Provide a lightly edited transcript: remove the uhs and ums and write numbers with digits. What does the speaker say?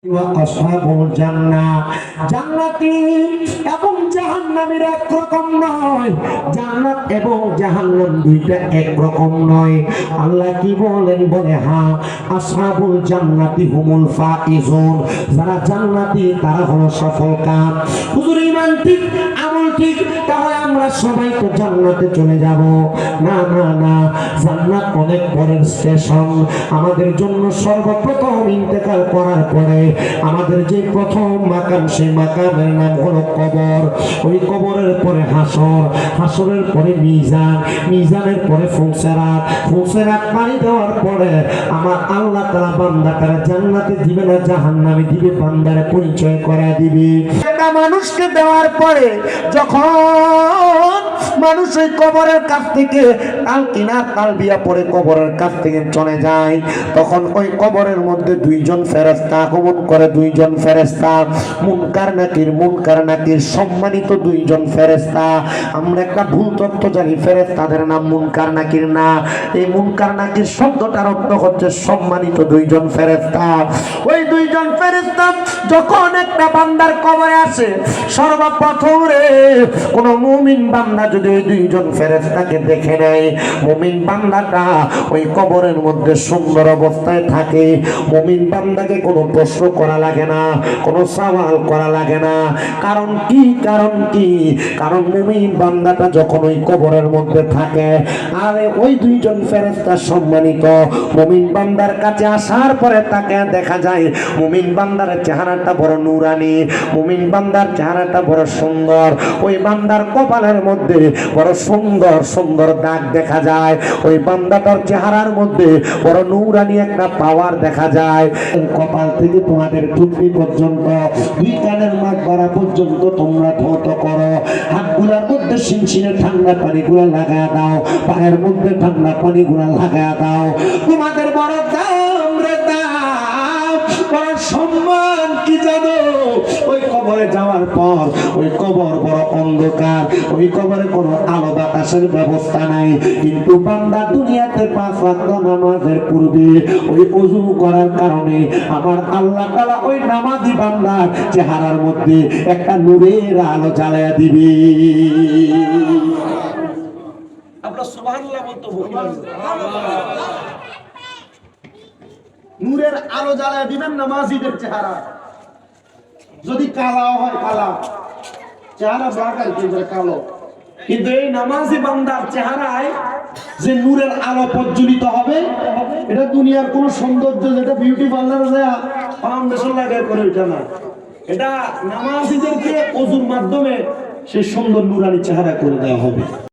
আসহাবুল জান্নাহ জান্নাতি এবং জাহান্নামীর একরকম নয়। জান্নাত এবং জাহান্নাম দুইটা একরকম নয়। আল্লাহ কি বলেন? বলে হ্যাঁ, আসহাবুল জান্নাতি হুমুল ফাইজুন, যারা জান্নাতি তারা হলো সফলকাম। হুজুর ঈমান ঠিক, আমল ঠিক, তাহলে আমরা সবাই তো জান্নাতে চলে যাব? না না না, জান্নাত অনেক পরের স্টেশন। আমাদের জন্য সর্বপ্রথম ইন্তেকাল করার পরে আমাদের যে প্রথম মাকাম, সেই মাকামের নাম হলো কবর। ওই কবরের পরে হাসর, হাসরের পরে মিজান, মিজানের পরে ফুলসেরাত, ফুলসেরাত পানি দেওয়ার পরে আমার আল্লাহ তাআলা বান্দাটারে জান্নাতে দিবে না জাহান্নামে দিবে, বান্দারে পরিচয় করা দিবে। এটা মানুষকে দেওয়ার পরে যখন মানুষ ওই কবরের কাছ থেকে তালকিনা তালবিয়া পরে কবরের কাছ থেকে চলে যায়, তখন ওই কবরের মধ্যে দুইজন ফেরেশতা আগমন করে। দুইজন ফেরেশতা, মুনকার নাকির সম্মানিত দুইজন ফেরেশতা। আমরা একটা ভুল তথ্য জানি, ফেরেশতাদের নাম মুনকার নাকির না। এই মুনকার নাকির শব্দটার অর্থ হচ্ছে সম্মানিত দুইজন ফেরেশতা। ওই দুইজন ফেরেশতা যখন একটা বান্দার কবরে আসে, সর্বপ্রথম রে কোন মুমিন বান্দা যদি ওই দুইজন ফেরেশতাকে দেখে নেয়, মুমিন বান্দাটা ওই কবরের মধ্যে সুন্দর অবস্থায় থাকে। মুমিন বান্দাকে কোনো প্রশ্ন করা লাগে না, কোনো সওয়াল করা লাগে না। কারণ কি? কারণ মুমিন বান্দাটা যখন ওই কবরের মধ্যে থাকে, আরে ওই দুইজন ফেরেশতা সম্মানিত মুমিন বান্দার কাছে আসার পরে তাকে দেখা যায় মুমিন বান্দার চেহারাটা বড় নূরানি, মুমিন বান্দার চেহারাটা বড় সুন্দর। ওই বান্দার কপালের মধ্যে বড় সুন্দর সুন্দর দাগ দেখা যায়। ওই বান্দাটার চেহারার মধ্যে বড় নূরানি একটা পাওয়ার দেখা যায়। কপাল থেকে তোমাদের টুপি পর্যন্ত, দুই কানের মাথ গড়া পর্যন্ত তোমরা ধৌত করো। হাতগুলার মধ্যে শিনশিনে ঠান্ডা পানিগুলো লাগায় দাও, পায়ের মধ্যে ঠান্ডা পানিগুলো লাগায় দাও। তোমাদের বড় দাম রে দাম, বড় সম্মান কি জানো? ওই কবরে যাওয়ার পর ওই কবর বড় অন্ধকার, ওই কবরে কোনো আলো বাতাসের ব্যবস্থা নাই। কিন্তু বান্দা দুনিয়াতে 5 ওয়াক্ত নামাজের পূর্বে ওই ওযু করার কারণে আমার আল্লাহ তাআলা ওই নামাজি বান্দার চেহারার মধ্যে একটা নূরের আলো জ্বালায়া দিবে। আপনারা সুবহানাল্লাহ বলতে বলবেন, নূরের আলো জ্বালায়া দিবেন নামাজিদের চেহারা। যদি কালো হয়, কালা চেহারা বাঁকা কিন্তু কালো, কিন্তু এই নামাজি বান্দার চেহারায় যে নূরের আলো প্রজ্বলিত হবে, এটা দুনিয়ার কোন সৌন্দর্য যেটা বিউটি পার্লারে যায় ফাউন্ডেশন লাগায় করে ওইটা না। এটা নামাজিদেরকে ওযুর মাধ্যমে সেই সুন্দর নূরানি চেহারা করে দেওয়া হবে।